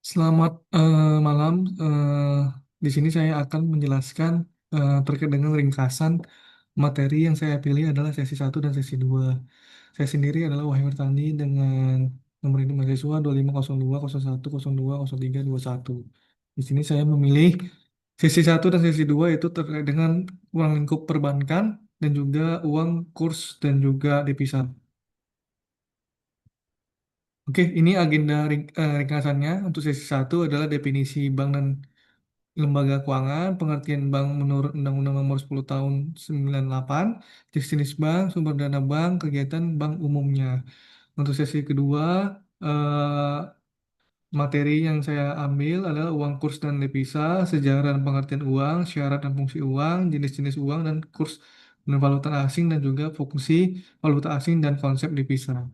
Selamat malam. Di sini saya akan menjelaskan terkait dengan ringkasan materi yang saya pilih adalah sesi satu dan sesi 2. Saya sendiri adalah Wahyu Tani dengan nomor induk mahasiswa 250201020321. Di sini saya memilih sesi satu dan sesi 2 itu terkait dengan uang lingkup perbankan dan juga uang kurs dan juga devisa. Oke, ini agenda ringkasannya untuk sesi satu adalah definisi bank dan lembaga keuangan, pengertian bank menurut Undang-Undang Nomor 10 Tahun 98, jenis bank, sumber dana bank, kegiatan bank umumnya. Untuk sesi kedua, eh, materi yang saya ambil adalah uang kurs dan devisa, sejarah dan pengertian uang, syarat dan fungsi uang, jenis-jenis uang dan kurs dan valuta asing dan juga fungsi valuta asing dan konsep devisa.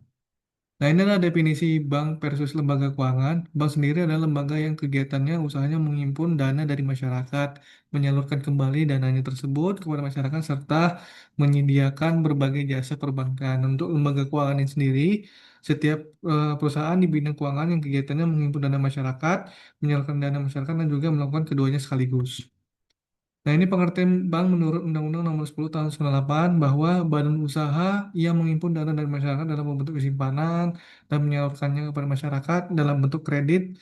Nah, ini adalah definisi bank versus lembaga keuangan. Bank sendiri adalah lembaga yang kegiatannya usahanya menghimpun dana dari masyarakat, menyalurkan kembali dananya tersebut kepada masyarakat, serta menyediakan berbagai jasa perbankan. Untuk lembaga keuangan ini sendiri, setiap perusahaan di bidang keuangan yang kegiatannya menghimpun dana masyarakat, menyalurkan dana masyarakat, dan juga melakukan keduanya sekaligus. Nah, ini pengertian bank menurut Undang-Undang Nomor 10 Tahun 98 bahwa badan usaha yang menghimpun dana dari masyarakat dalam bentuk simpanan dan menyalurkannya kepada masyarakat dalam bentuk kredit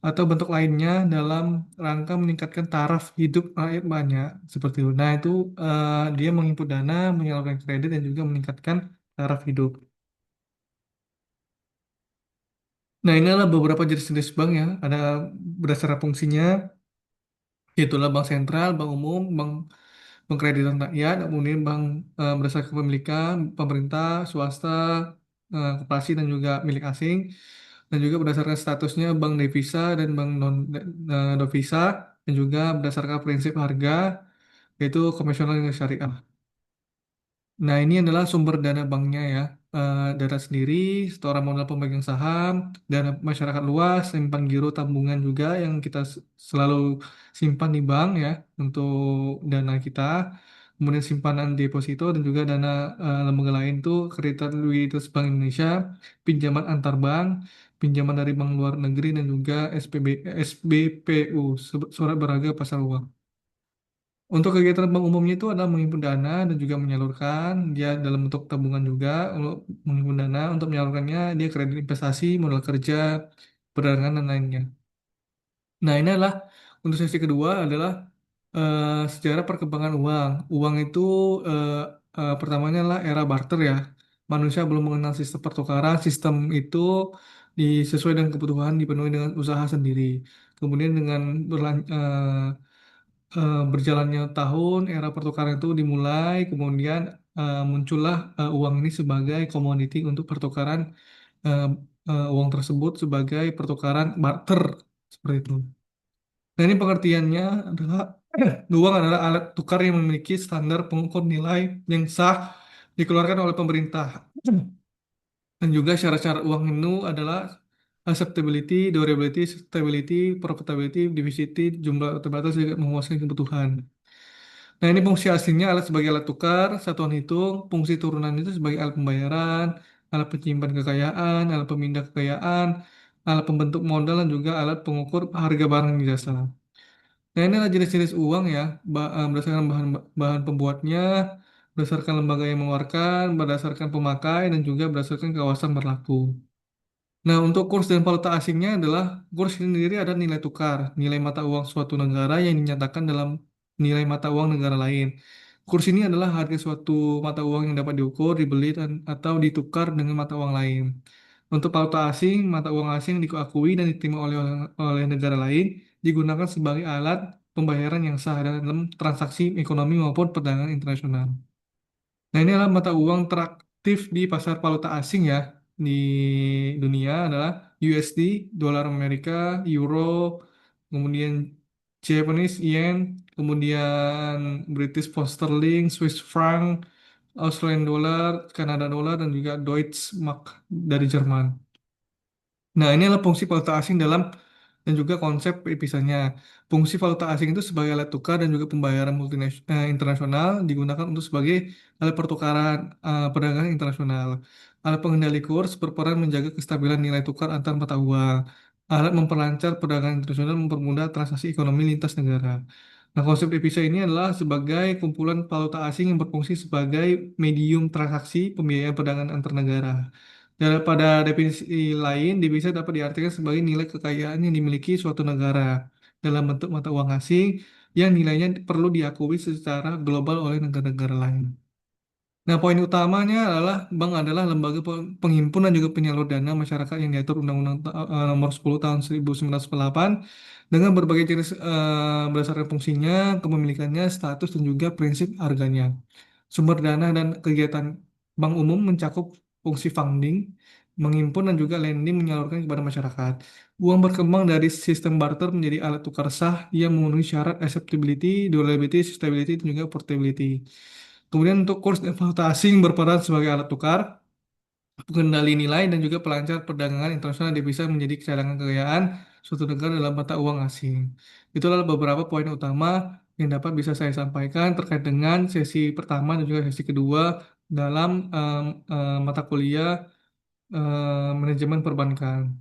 atau bentuk lainnya dalam rangka meningkatkan taraf hidup rakyat banyak seperti itu. Nah, itu dia menghimpun dana, menyalurkan kredit dan juga meningkatkan taraf hidup. Nah, ini adalah beberapa jenis-jenis bank ya. Ada berdasarkan fungsinya, yaitulah bank sentral, bank umum, bank pengkreditan rakyat, kemudian bank berdasarkan kepemilikan pemerintah, swasta, koperasi dan juga milik asing, dan juga berdasarkan statusnya bank devisa dan bank non devisa, dan juga berdasarkan prinsip harga yaitu konvensional dan syariah. Nah, ini adalah sumber dana banknya ya. Dana sendiri, setoran modal pemegang saham, dana masyarakat luas, simpan giro tabungan juga yang kita selalu simpan di bank ya untuk dana kita. Kemudian simpanan deposito dan juga dana lembaga lain tuh kredit likuiditas Bank Indonesia, pinjaman antar bank, pinjaman dari bank luar negeri dan juga SBPU, surat berharga pasar uang. Untuk kegiatan bank umumnya itu adalah menghimpun dana dan juga menyalurkan dia dalam bentuk tabungan juga untuk menghimpun dana untuk menyalurkannya dia kredit investasi, modal kerja, perdagangan dan lainnya. Nah, ini adalah untuk sesi kedua adalah sejarah perkembangan uang. Uang itu eh, pertamanya adalah era barter ya. Manusia belum mengenal sistem pertukaran. Sistem itu sesuai dengan kebutuhan dipenuhi dengan usaha sendiri. Kemudian dengan berjalannya tahun, era pertukaran itu dimulai, kemudian muncullah uang ini sebagai komoditi untuk pertukaran eh, uang tersebut sebagai pertukaran barter seperti itu. Nah, ini pengertiannya adalah uang adalah alat tukar yang memiliki standar pengukur nilai yang sah dikeluarkan oleh pemerintah. Dan juga syarat-syarat uang itu adalah acceptability, durability, stability, profitability, diversity, jumlah terbatas juga memuaskan kebutuhan. Nah, ini fungsi aslinya alat sebagai alat tukar, satuan hitung, fungsi turunan itu sebagai alat pembayaran, alat penyimpan kekayaan, alat pemindah kekayaan, alat pembentuk modal, dan juga alat pengukur harga barang dan jasa. Nah, ini adalah jenis-jenis uang ya, berdasarkan bahan pembuatnya, berdasarkan lembaga yang mengeluarkan, berdasarkan pemakai, dan juga berdasarkan kawasan berlaku. Nah, untuk kurs dan valuta asingnya adalah kurs ini sendiri ada nilai tukar, nilai mata uang suatu negara yang dinyatakan dalam nilai mata uang negara lain. Kurs ini adalah harga suatu mata uang yang dapat diukur, dibeli, dan, atau ditukar dengan mata uang lain. Untuk valuta asing, mata uang asing yang diakui dan diterima oleh negara lain digunakan sebagai alat pembayaran yang sah dalam transaksi ekonomi maupun perdagangan internasional. Nah, ini adalah mata uang teraktif di pasar valuta asing ya di dunia adalah USD, dolar Amerika, Euro, kemudian Japanese Yen, kemudian British Pound Sterling, Swiss Franc, Australian Dollar, Kanada Dollar, dan juga Deutsche Mark dari Jerman. Nah, ini adalah fungsi valuta asing dalam dan juga konsep perisanya. Fungsi valuta asing itu sebagai alat tukar dan juga pembayaran internasional digunakan untuk sebagai alat pertukaran perdagangan internasional. Alat pengendali kurs berperan menjaga kestabilan nilai tukar antar mata uang. alat memperlancar perdagangan internasional, mempermudah transaksi ekonomi lintas negara. Nah, konsep devisa ini adalah sebagai kumpulan valuta asing yang berfungsi sebagai medium transaksi pembiayaan perdagangan antar negara. Daripada definisi lain, devisa dapat diartikan sebagai nilai kekayaan yang dimiliki suatu negara dalam bentuk mata uang asing yang nilainya perlu diakui secara global oleh negara-negara lain. Nah, poin utamanya adalah bank adalah lembaga penghimpun dan juga penyalur dana masyarakat yang diatur Undang-Undang Nomor 10 Tahun 1998 dengan berbagai jenis berdasarkan fungsinya, kepemilikannya, status, dan juga prinsip harganya. Sumber dana dan kegiatan bank umum mencakup fungsi funding, menghimpun dan juga lending menyalurkan kepada masyarakat. Uang berkembang dari sistem barter menjadi alat tukar sah yang memenuhi syarat acceptability, durability, sustainability, dan juga portability. Kemudian untuk kurs dan valuta asing berperan sebagai alat tukar, pengendali nilai, dan juga pelancar perdagangan internasional devisa menjadi cadangan kekayaan suatu negara dalam mata uang asing. Itulah beberapa poin utama yang dapat bisa saya sampaikan terkait dengan sesi pertama dan juga sesi kedua dalam mata kuliah manajemen perbankan.